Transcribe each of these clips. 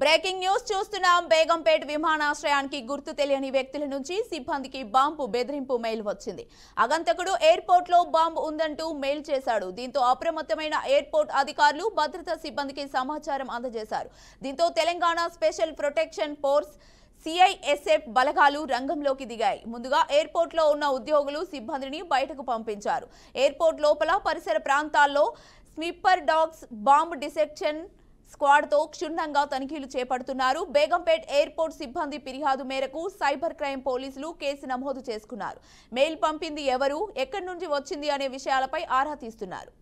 Breaking news చూస్తున్నాం. బేగంపేట్ విమానాశ్రయానికి గుర్తు తెలియని వ్యక్తుల నుంచి సిబ్బందికి బాంబు బెదిరింపు మెయిల్ వచ్చింది. అగంతకుడు ఎయిర్పోర్ట్ లో బాంబు ఉందంటూ మెయిల్ చేశాడు. దీంతో అప్రమత్తమైన ఎయిర్పోర్ట్ అధికారులు భద్రతా సిబ్బందికి సమాచారం అందజేశారు. దీంతో Telangana special protection force CISF బలగాలు రంగంలోకి దిగాయి. ముందుగా ఎయిర్పోర్ట్ లో ఉన్న ఉద్యోగులు సిబ్బందిని బయటకు పంపించారు. ఎయిర్పోర్ట్ లోపల పరిసర ప్రాంతాల్లో sniffer dogs, bomb dissection squad తో క్షుణ్ణంగా తనిఖీలు చేపడుతున్నారు. బేగంపేట్ ఎయిర్పోర్ట్ సిబ్బంది ఫిర్యాదు మేరకు సైబర్ క్రైమ్ పోలీసులు కేసు నమోదు చేసుకున్నారు. మెయిల్ పంపింది ఎవరు, ఎక్కడి నుంచి వచ్చింది అనే విషయాలపై ఆరా తీస్తున్నారు.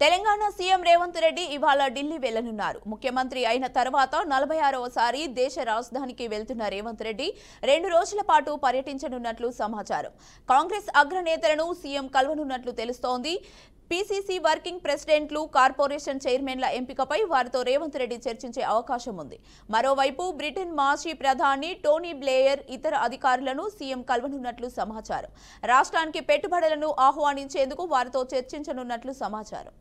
తెలంగాణ సీఎం రేవంత్ రెడ్డి ఇవాళ ఢిల్లీ వెళ్లనున్నారు. ముఖ్యమంత్రి అయిన తర్వాత 46వసారి దేశ రాజధానికి వెళ్తున్న రేవంత్ రెడ్డి 2 రోజుల పాటు పర్యటించనున్నట్లు సమాచారం. కాంగ్రెస్ అగ్రనేతలను సీఎం కలవనున్నట్లు తెలుస్తోంది. PCC వర్కింగ్ ప్రెసిడెంట్లు, కార్పొరేషన్ చైర్మన్ల ఎంపికపై వారితో రేవంత్ రెడ్డి చర్చించే అవకాశం ఉంది. మరోవైపు బ్రిటన్ మాజీ ప్రధాని టోనీ బ్లేయర్ ఇతర అధికారులను సీఎం కలవనున్నట్లు సమాచారం. రాష్ట్రానికి పెట్టుబడులను ఆహ్వానించేందుకు వారితో చర్చించనున్నట్లు సమాచారం.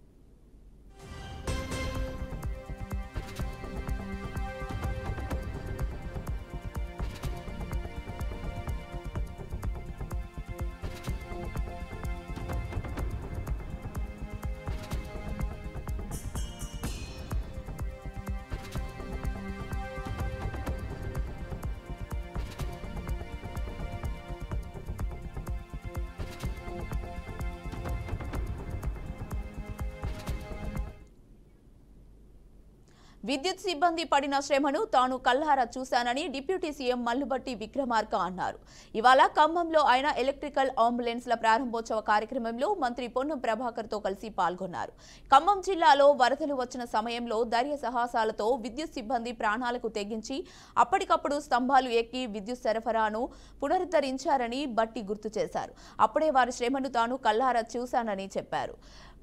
విద్యుత్ సిబ్బంది పడిన శ్రమను తాను కల్లారా చూశానని డిప్యూటీ సీఎం మల్లుబట్టి విక్రమార్క అన్నారు. ఇవాళ ఖమ్మంలో ఆయన ఎలక్ట్రికల్ అంబులెన్స్ల ప్రారంభోత్సవ కార్యక్రమంలో మంత్రి పొన్నం ప్రభాకర్ తో కలిసి పాల్గొన్నారు. ఖమ్మం జిల్లాలో వరదలు వచ్చిన సమయంలో ధైర్య సాహసాలతో విద్యుత్ సిబ్బంది ప్రాణాలకు తెగించి అప్పటికప్పుడు స్తంభాలు ఎక్కి విద్యుత్ సరఫరాను పునరుద్ధరించారని బట్టి గుర్తు చేశారు. అప్పుడే వారి శ్రమను తాను కల్లారా చూశానని చెప్పారు.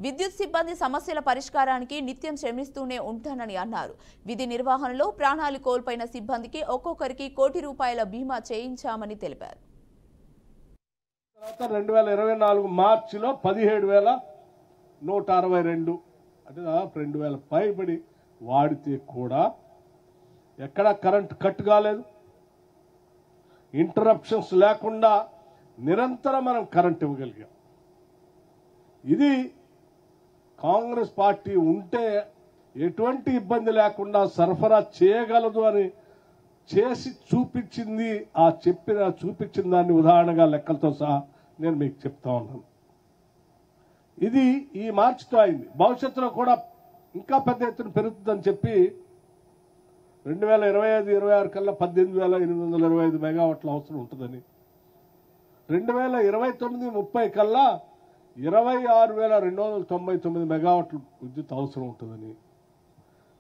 విద్యుత్ సిబ్బంది సమస్యల పరిష్కారానికి నిత్యం శ్రమిస్తూనే ఉంటానని అన్నారు. విధి నిర్వహణలో ప్రాణాలు కోల్పోయిన సిబ్బందికి ఒక్కొక్కరికి ₹1 కోటి బీమా చేయించామని తెలిపారు. 2024 మార్చిలో 17,162 అంటే 2,000 పైబడి వాడితే కూడా ఎక్కడ కరెంట్ కట్ కాలేదు. ఇంటరప్షన్స్ లేకుండా నిరంతరం మనం కరెంట్ ఇవ్వగలిగాం. ఇది కాంగ్రెస్ పార్టీ ఉంటే ఎటువంటి ఇబ్బంది లేకుండా సరఫరా చేయగలదు అని చేసి చూపించింది. చూపించిన దాన్ని ఉదాహరణగా లెక్కలతో సహా నేను మీకు చెప్తా ఉన్నాను. ఇది ఈ మార్చితో అయింది. భవిష్యత్తులో కూడా ఇంకా పెద్ద ఎత్తున పెరుగుతుందని చెప్పి 2025-26 కల్లా 18,825 మెగావాట్ల అవసరం ఉంటుందని, 2029-30 కల్లా 26,299 మెగావాట్ల విద్యుత్ అవసరం ఉంటుందని,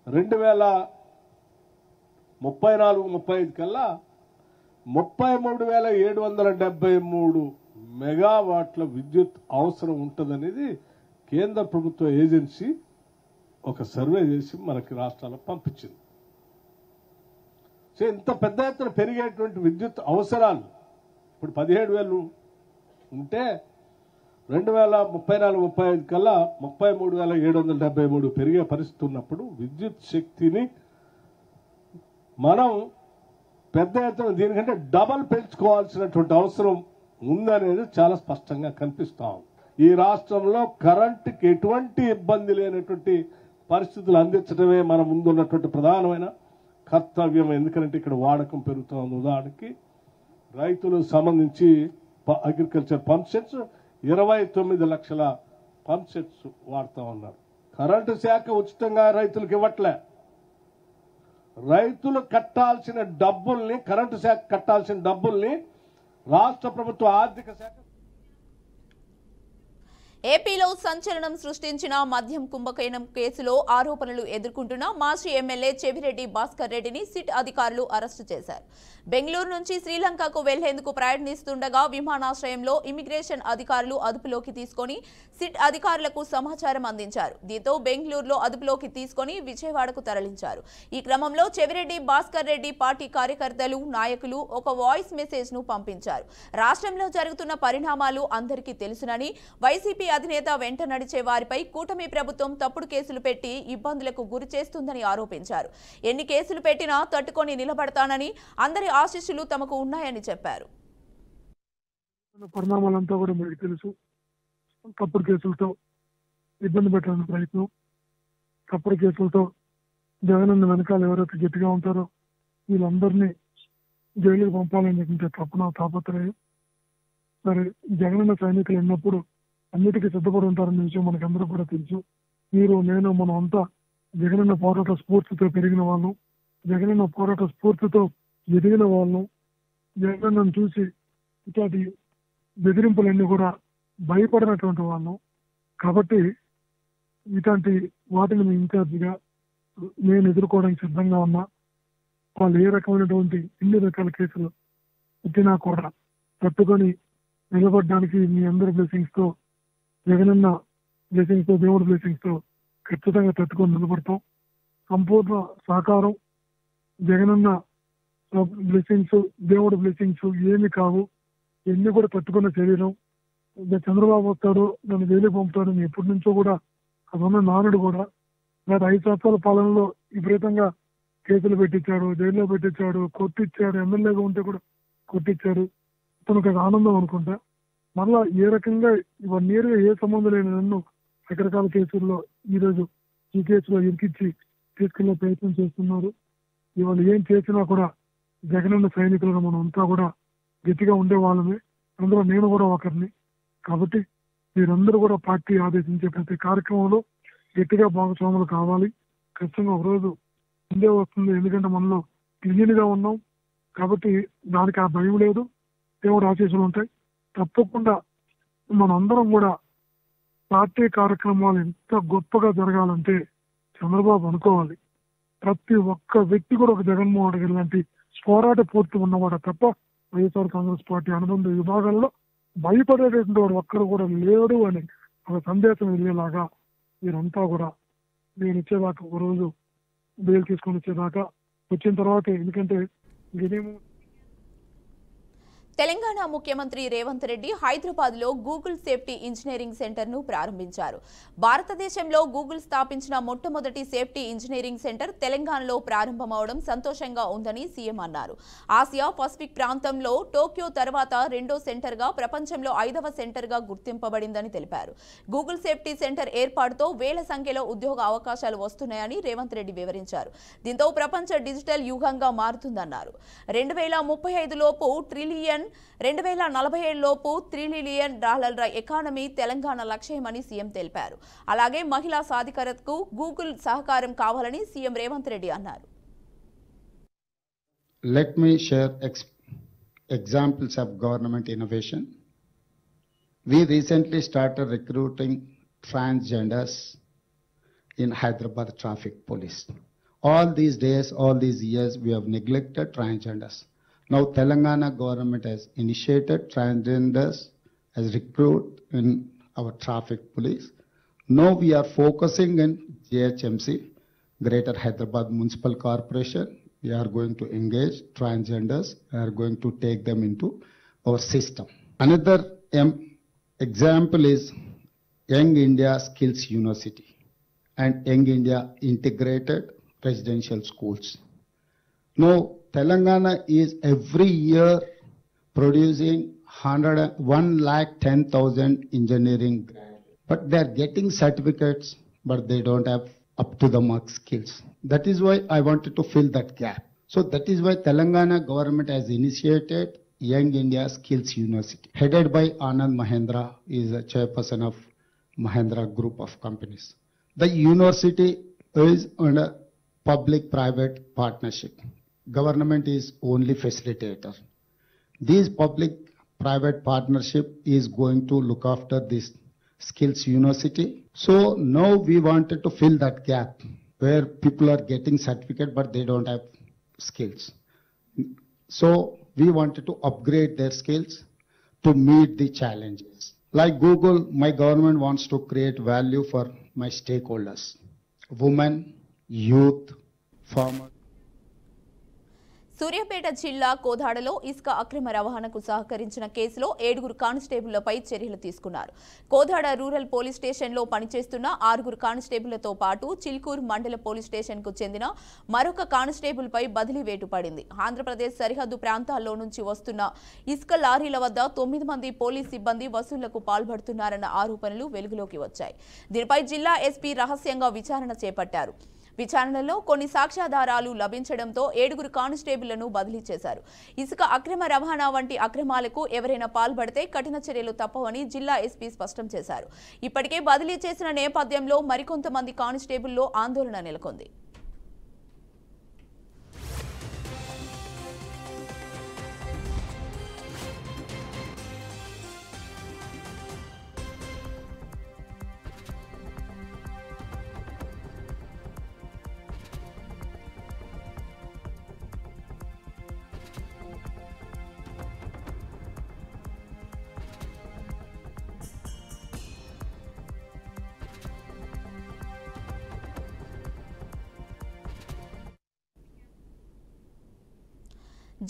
2034-35 కల్లా 33,773 మెగావాట్ల విద్యుత్ అవసరం ఉంటుందనేది కేంద్ర ప్రభుత్వ ఏజెన్సీ ఒక సర్వే చేసి మనకి రాష్ట్రాలకు పంపించింది. సో ఇంత పెద్ద ఎత్తున పెరిగేటువంటి విద్యుత్ అవసరాలు ఇప్పుడు 17,000 ఉంటే 2034-35 కల్లా 33,773 పెరిగే పరిస్థితి ఉన్నప్పుడు విద్యుత్ శక్తిని మనం పెద్ద ఎత్తున దీనికంటే డబల్ పెంచుకోవాల్సినటువంటి అవసరం ఉందనేది చాలా స్పష్టంగా కనిపిస్తాం. ఈ రాష్ట్రంలో కరెంటుకి ఎటువంటి ఇబ్బంది లేనటువంటి పరిస్థితులు అందించడమే మన ముందున్నటువంటి ప్రధానమైన కర్తవ్యం. ఎందుకంటే ఇక్కడ వాడకం పెరుగుతుంది. ఉదాహరణకి రైతులకు సంబంధించి అగ్రికల్చర్ పంప్ సెట్స్ 29 లక్షల పంప్ సెట్స్ వాడుతూ ఉన్నారు. కరెంటు శాఖ ఉచితంగా రైతులకు ఇవ్వట్లే. రైతులు కట్టాల్సిన డబ్బుల్ని, కరెంటు శాఖ కట్టాల్సిన డబ్బుల్ని రాష్ట్ర ప్రభుత్వ ఆర్థిక శాఖ ఏపీలో సంచలనం సృష్టించిన మద్యం కుంభకోణం కేసులో ఆరోపణలు ఎదుర్కొంటున్న మాజీ ఎమ్మెల్యే చెవిరెడ్డి భాస్కర్ రెడ్డిని సిట్ అధికారులు అరెస్టు చేశారు. బెంగళూరు నుంచి శ్రీలంకకు వెళ్లేందుకు ప్రయత్నిస్తుండగా విమానాశ్రయంలో ఇమిగ్రేషన్ అధికారులు అదుపులోకి తీసుకొని సిట్ అధికారులకు సమాచారం అందించారు. దీంతో బెంగళూరులో అదుపులోకి తీసుకొని విజయవాడకు తరలించారు. ఈ క్రమంలో చెవిరెడ్డి భాస్కర్ రెడ్డి పార్టీ కార్యకర్తలు, నాయకులు ఒక వాయిస్ మెసేజ్ ను పంపించారు. రాష్ట్రంలో జరుగుతున్న పరిణామాలు అందరికీ తెలుసునని, వైసీపీ అధినేత వెంట నడిచే వారిపై కూటమి ప్రభుత్వం తప్పుడు కేసులు పెట్టి ఇబ్బందులకు గురి చేస్తుందని ఆరోపించారు. ఎన్ని కేసులు పెట్టినా తట్టుకొని నిలబడతానని, అందరి ఆశీస్సులు తమకు ఉన్నాయని చెప్పారు. పరిణామాలంతా కూడా మీకు తెలుసు. తప్పుడు కేసులతో ఇబ్బంది పెట్టాలని ప్రయత్నం, తప్పుడు కేసులతో జగనన్న వెనకాల ఎవరైతే గట్టిగా ఉంటారో వీళ్ళందరినీ జైలుకు పంపాలని చెప్పి తప్పున తాపత్రయం. సరే, జగనన్న సైనికులు ఉన్నప్పుడు అన్నిటికీ సిద్ధపడి ఉంటారన్న విషయం మనకందరూ కూడా తెలుసు. మీరు, నేను, మనం అంతా జగనన్న పోరాట స్ఫూర్తితో పెరిగిన వాళ్ళం, జగనన్న పోరాట స్ఫూర్తితో ఎదిగిన వాళ్ళం. జగనన్నను చూసి ఇట్లాంటి బెదిరింపులన్నీ కూడా భయపడినటువంటి వాళ్ళం. కాబట్టి ఇట్లాంటి వాటిని ఇన్ఛార్జిగా నేను ఎదుర్కోవడానికి సిద్ధంగా ఉన్నా. వాళ్ళు ఏ రకమైనటువంటి ఇన్ని రకాల కేసులు పెట్టినా కూడా తట్టుకొని నిలబడడానికి మీ అందరి బ్లెస్సింగ్స్ తో, జగనన్న బ్లెస్సింగ్స్ తో, దేవుడి బ్లెస్సింగ్స్ తో ఖచ్చితంగా తట్టుకొని నిలబడతాం. సంపూర్ణ సహకారం. జగనన్న బ్లెస్సింగ్స్, దేవుడి బ్లెస్సింగ్స్ ఏమి కావు. ఎన్ని కూడా తట్టుకున్న శరీరం. చంద్రబాబు వస్తాడు, నన్ను జైలు పంపుతాడు ఎప్పటి నుంచో కూడా అదన్న నానుడు కూడా. గత 5 సంవత్సరాల పాలనలో విపరీతంగా కేసులు పెట్టించాడు, జైల్లో పెట్టించాడు, కొట్టించాడు, ఎమ్మెల్యేగా ఉంటే కూడా కొట్టించాడు. తనకు అది ఆనందం అనుకుంటా. మళ్ళా ఏ రకంగా 1 year ఏ సంబంధం లేని నన్ను రకరకాల కేసుల్లో ఈరోజు ఈ కేసులో ఇరికిచ్చి తీసుకెళ్లే ప్రయత్నం చేస్తున్నారు. ఇవాళ ఏం చేసినా కూడా జగనన్న సైనికులను మనం అంతా కూడా గట్టిగా ఉండే వాళ్ళమే. అందులో నేను కూడా ఒకరిని. కాబట్టి మీరందరూ కూడా పార్టీ ఆదేశించే ప్రతి కార్యక్రమంలో గట్టిగా భాగస్వాములు కావాలి. ఖచ్చితంగా ఒకరోజు ముందే వస్తుంది. ఎందుకంటే మనలో క్లీన్ గా ఉన్నాం కాబట్టి దానికి ఆ భయం లేదు. దేవుడు ఆశీస్సులు ఉంటాయి. తప్పకుండా మనందరం కూడా పార్టీ కార్యక్రమాలు ఎంత గొప్పగా జరగాలంటే చంద్రబాబు అనుకోవాలి. ప్రతి ఒక్క వ్యక్తి కూడా ఒక జగన్మోహన్ రెడ్డి లాంటి పోరాట పూర్తి ఉన్నవాడు తప్ప వైఎస్ఆర్ కాంగ్రెస్ పార్టీ అనుబంధ విభాగాల్లో భయపడేటటువంటి వాడు ఒక్కరు కూడా లేడు అని ఒక సందేశం వెళ్ళేలాగా మీరంతా కూడా నేను ఇచ్చేదాకా ఒక రోజు బెయిల్ తీసుకొని వచ్చేదాకా వచ్చిన తర్వాత, ఎందుకంటే ఇదేమో తెలంగాణ ముఖ్యమంత్రి రేవంత్ రెడ్డి హైదరాబాద్ లో గూగుల్ సేఫ్టీ ఇంజనీరింగ్ సెంటర్ ను ప్రారంభించారు. భారతదేశంలో గూగుల్ స్థాపించిన మొట్టమొదటి సేఫ్టీ ఇంజనీరింగ్ సెంటర్ తెలంగాణలో ప్రారంభమవడం సంతోషంగా ఉందని సీఎం అన్నారు. ఆసియా పసిఫిక్ ప్రాంతంలో టోక్యో తర్వాత రెండో సెంటర్ గా, ప్రపంచంలో 5వ సెంటర్ గా గుర్తింపబడిందని తెలిపారు. గూగుల్ సేఫ్టీ సెంటర్ ఏర్పాటుతో వేల సంఖ్యలో ఉద్యోగ అవకాశాలు వస్తున్నాయని రేవంత్ రెడ్డి వివరించారు. దీంతో ప్రపంచ డిజిటల్ యుగంగా మారుతుందన్నారు. 2035 లోపు ట్రిలియన్, 2047 లోపు $3 ట్రిలియన్ ఎకానమీ తెలంగాణ లక్ష్యమని సీఎం తెలిపారు. అలాగే మహిళా సాధికారతకు గూగుల్ సహకారం కావాలని సీఎం రేవంత్ రెడ్డి అన్నారు. Let me share examples of government innovation. We recently started recruiting transgenders in Hyderabad Traffic Police. All these days, all these years, we have neglected transgenders. Now Telangana government has initiated transgenders as recruit in our traffic police. Now we are focusing in GHMC, Greater Hyderabad Municipal Corporation. We are going to engage transgenders. We are going to take them into our system. Another example is Young India Skills University and Young India Integrated Residential Schools. Now Telangana is every year producing 110,000 engineering graduates, but they are getting certificates, but they don't have up to the mark skills. That is why I wanted to fill that gap. So that is why Telangana government has initiated Young India Skills University, headed by Anand Mahendra, is a chairperson of Mahendra Group of companies. The university is under public-private partnership. Government is only facilitator. This public-private partnership is going to look after this skills university. So now we wanted to fill that gap where people are getting certificate but they don't have skills. So we wanted to upgrade their skills to meet the challenges. Like Google, my government wants to create value for my stakeholders, women, youth, farmers. Suryapet జిల్లా కోదాడలో ఇసుక అక్రమ రవాణాకు సహకరించిన కేసులో 7 కానిస్టేబుళ్లపై చర్యలు తీసుకున్నారు. Kodad rural police స్టేషన్లో పనిచేస్తున్న 6 కానిస్టేబుళ్లతో పాటు చిల్కూరు మండల పోలీస్ స్టేషన్కు చెందిన మరొక కానిస్టేబుల్పై బదిలీ వేటు పడింది. ఆంధ్రప్రదేశ్ సరిహద్దు ప్రాంతాల్లో నుంచి వస్తున్న ఇసుక లారీల వద్ద 9 మంది పోలీస్ సిబ్బంది వసూళ్లకు పాల్పడుతున్నారన్న ఆరోపణలు వెలుగులోకి వచ్చాయి. దీనిపై జిల్లా ఎస్పీ రహస్యంగా విచారణ చేపట్టారు. విచారణలో కొన్ని సాక్ష్యాధారాలు లభించడంతో 7 కానిస్టేబుళ్లను బదిలీ చేశారు. ఇసుక అక్రమ రవాణా వంటి అక్రమాలకు ఎవరైనా పాల్పడితే కఠిన చర్యలు తప్పవని జిల్లా ఎస్పీ స్పష్టం చేశారు. ఇప్పటికే బదిలీ చేసిన నేపథ్యంలో మరికొంతమంది కానిస్టేబుల్లో ఆందోళన నెలకొంది.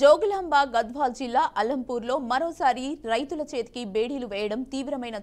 జోగులాంబ గద్వాల్ జిల్లా అలంపూర్లో మరోసారి రైతుల చేతికి బేడీలు వేయడం తీవ్రమైన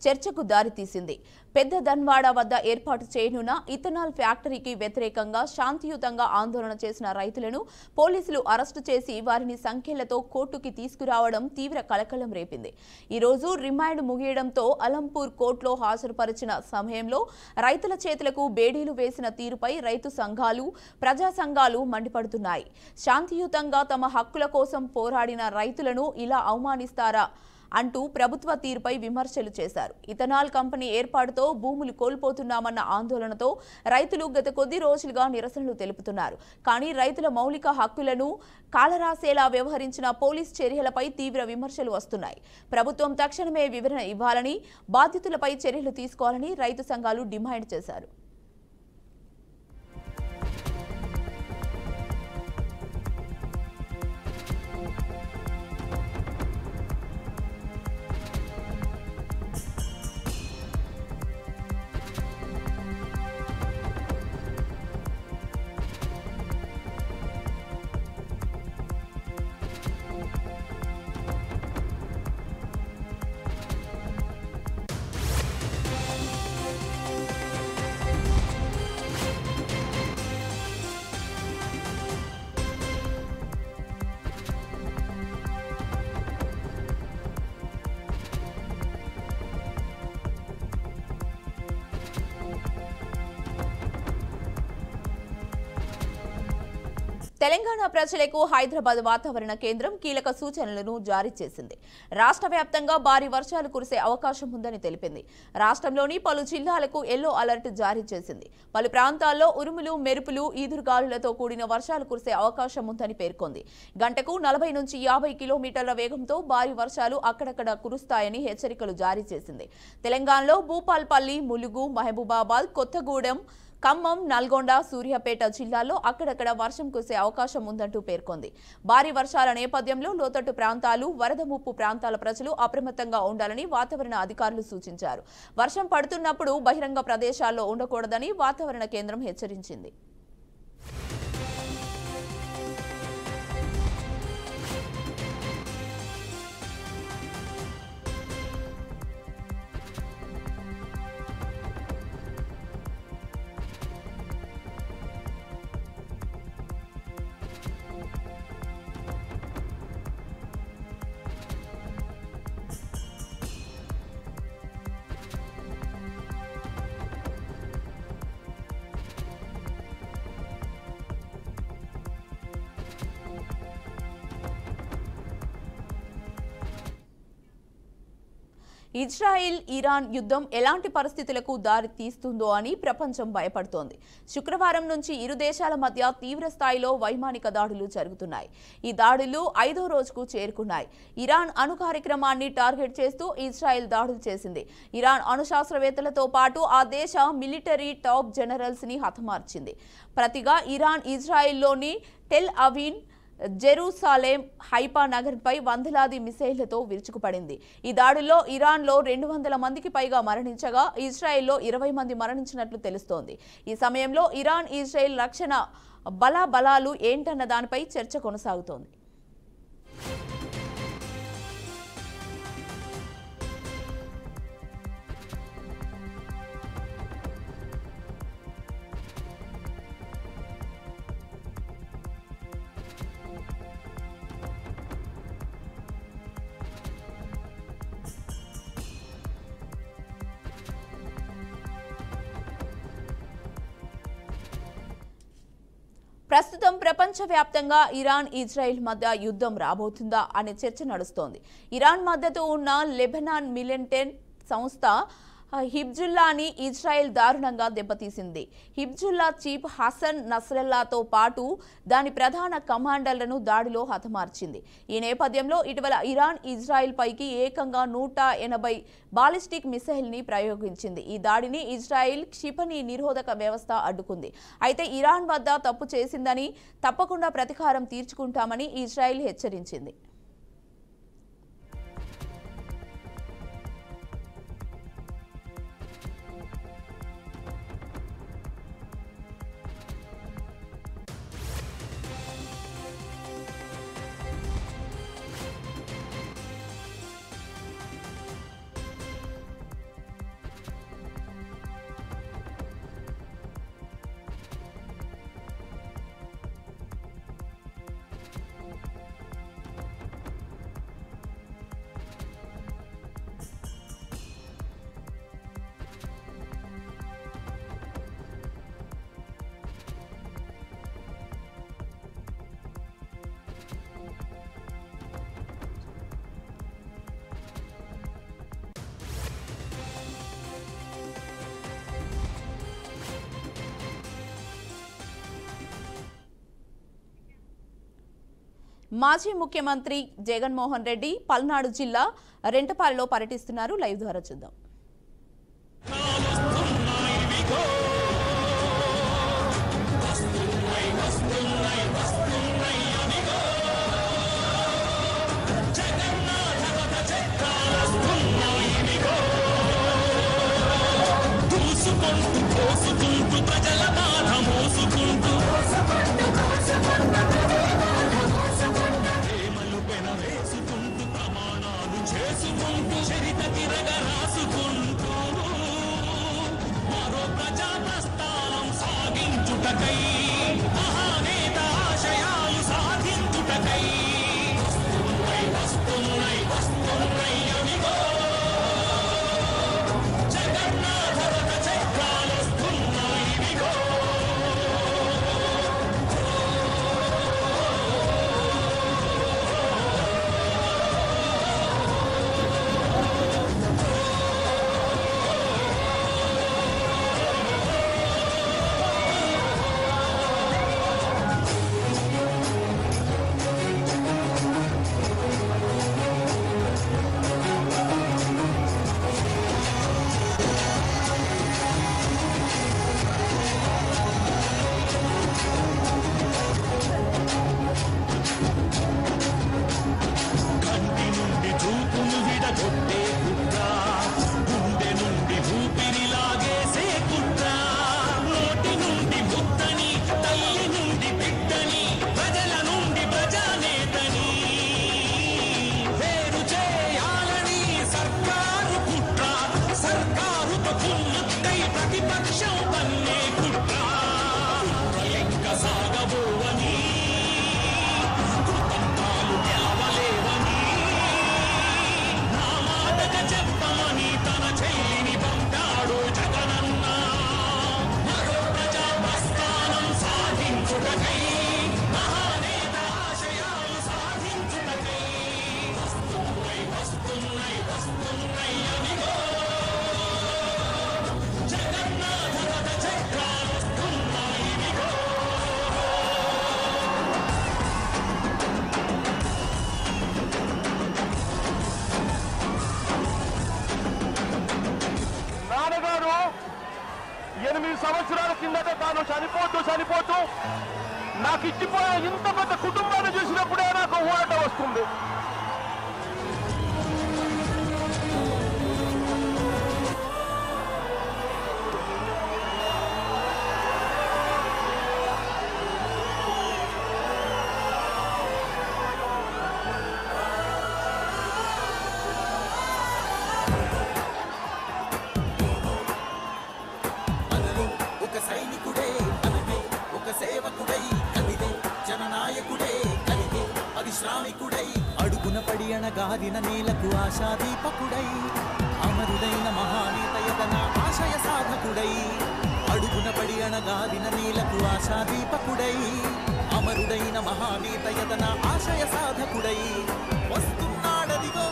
చర్చకు దారితీసింది. పెద్ద ధన్వాడ వద్ద ఏర్పాటు చేయనున్న ఇథనాల్ ఫ్యాక్టరీకి వ్యతిరేకంగా శాంతియుతంగా ఆందోళన చేసిన రైతులను పోలీసులు అరెస్టు చేసి వారిని సంఖ్యలతో కోర్టుకి తీసుకురావడం తీవ్ర కలకలం రేపింది. ఈ రోజు రిమాండ్ ముగియడంతో అలంపూర్ కోర్టులో హాజరుపరిచిన సమయంలో రైతుల చేతులకు బేడీలు వేసిన తీరుపై రైతు సంఘాలు, ప్రజా సంఘాలు మండిపడుతున్నాయి. శాంతియుతంగా తమ హక్కుల కోసం పోరాడిన రైతులను ఇలా అవమానిస్తారా అంటూ ప్రభుత్వ తీరుపై విమర్శలు చేశారు. ఇథనాల్ కంపెనీ ఏర్పాటుతో భూములు కోల్పోతున్నామన్న ఆందోళనతో రైతులు గత కొద్ది రోజులుగా నిరసనలు తెలుపుతున్నారు. కానీ రైతుల మౌలిక హక్కులను కాలరాసేలా వ్యవహరించిన పోలీస్ చర్యలపై తీవ్ర విమర్శలు వస్తున్నాయి. ప్రభుత్వం తక్షణమే వివరణ ఇవ్వాలని, బాధితులపై చర్యలు తీసుకోవాలని రైతు సంఘాలు డిమాండ్ చేశారు. తెలంగాణ ప్రజలకు హైదరాబాద్ వాతావరణ కేంద్రం కీలక సూచనలను జారీ చేసింది. రాష్ట్ర వ్యాప్తంగా భారీ వర్షాలు కురిసే అవకాశం ఉందని తెలిపింది. రాష్ట్రంలోని పలు జిల్లాలకు ఎల్లో అలర్ట్ జారీ చేసింది. పలు ప్రాంతాల్లో ఉరుములు, మెరుపులు, ఈదురుగాలులతో కూడిన వర్షాలు కురిసే అవకాశం ఉందని పేర్కొంది. గంటకు 40 నుంచి 50 కిలోమీటర్ల వేగంతో భారీ వర్షాలు అక్కడక్కడ కురుస్తాయని హెచ్చరికలు జారీ చేసింది. తెలంగాణలో భూపాల్పల్లి, ములుగు, మహబూబాబాద్, కొత్తగూడెం, ఖమ్మం, నల్గొండ, సూర్యాపేట జిల్లాల్లో అక్కడక్కడ వర్షం కురిసే అవకాశం ఉందంటూ పేర్కొంది. భారీ వర్షాల నేపథ్యంలో లోతట్టు ప్రాంతాలు, వరద ముప్పు ప్రాంతాల ప్రజలు అప్రమత్తంగా ఉండాలని వాతావరణ అధికారులు సూచించారు. వర్షం పడుతున్నప్పుడు బహిరంగ ప్రదేశాల్లో ఉండకూడదని వాతావరణ కేంద్రం హెచ్చరించింది. ఇజ్రాయిల్ ఇరాన్ యుద్ధం ఎలాంటి పరిస్థితులకు దారి తీస్తుందో అని ప్రపంచం భయపడుతోంది. శుక్రవారం నుంచి ఇరు దేశాల మధ్య తీవ్ర స్థాయిలో వైమానిక దాడులు జరుగుతున్నాయి. ఈ దాడులు 5వ రోజుకు చేరుకున్నాయి. ఇరాన్ అణు కార్యక్రమాన్ని టార్గెట్ చేస్తూ ఇజ్రాయెల్ దాడులు చేసింది. ఇరాన్ అణు శాస్త్రవేత్తలతో పాటు ఆ దేశ మిలిటరీ టాప్ జనరల్స్ ని హతమార్చింది. ప్రతిగా ఇరాన్ ఇజ్రాయెల్లోని టెల్ అవీవ్, జెరూసలేం, హైఫా నగర్పై వందలాది మిసైళ్లతో విరుచుకుపడింది. ఈ దాడుల్లో ఇరాన్లో 200 మందికి పైగా మరణించగా ఇజ్రాయెల్లో 20 మంది మరణించినట్లు తెలుస్తోంది. ఈ సమయంలో ఇరాన్ ఇజ్రాయెల్ రక్షణ బలాలు ఏంటన్న దానిపై చర్చ కొనసాగుతోంది. ప్రస్తుతం ప్రపంచవ్యాప్తంగా ఇరాన్ ఇజ్రాయెల్ మధ్య యుద్ధం రాబోతుందా అనే చర్చ నడుస్తోంది. ఇరాన్ మద్దతు ఉన్న లెబనాన్ మిలిటెంట్ సంస్థ హిజ్బుల్లాని ఇజ్రాయెల్ దారుణంగా దెబ్బతీసింది. హిజ్బుల్లా చీఫ్ హసన్ నస్రల్లాతో పాటు దాని ప్రధాన కమాండర్లను దాడిలో హతమార్చింది. ఈ నేపథ్యంలో ఇటీవల ఇరాన్ ఇజ్రాయెల్ పైకి ఏకంగా 180 బాలిస్టిక్ మిసైల్ ని ప్రయోగించింది. ఈ దాడిని ఇజ్రాయెల్ క్షిపణి నిరోధక వ్యవస్థ అడ్డుకుంది. అయితే ఇరాన్ వద్ద తప్పు చేసిందని, తప్పకుండా ప్రతీకారం తీర్చుకుంటామని ఇజ్రాయెల్ హెచ్చరించింది. మాజీ ముఖ్యమంత్రి జగన్మోహన్ రెడ్డి పల్నాడు జిల్లా రెంటపాలెంలో పర్యటిస్తున్నారు. లైవ్ ద్వారా చూద్దాం. చనిపోతూ నాకు ఇచ్చిపోయే ఇంత పెద్ద కుటుంబాన్ని చూసినప్పుడే నాకు ఊరట వస్తుంది. అడుగున పడి అణగారిన నేలకు ఆశాదీపకుడై అమరుడైన మహానేత యతన ఆశయ సాధకుడై అడుగున పడి అణగారిన నేలకు ఆశాదీపకుడై అమరుడైన మహానేత యతన ఆశయ సాధకుడై వస్తున్నాడదిగో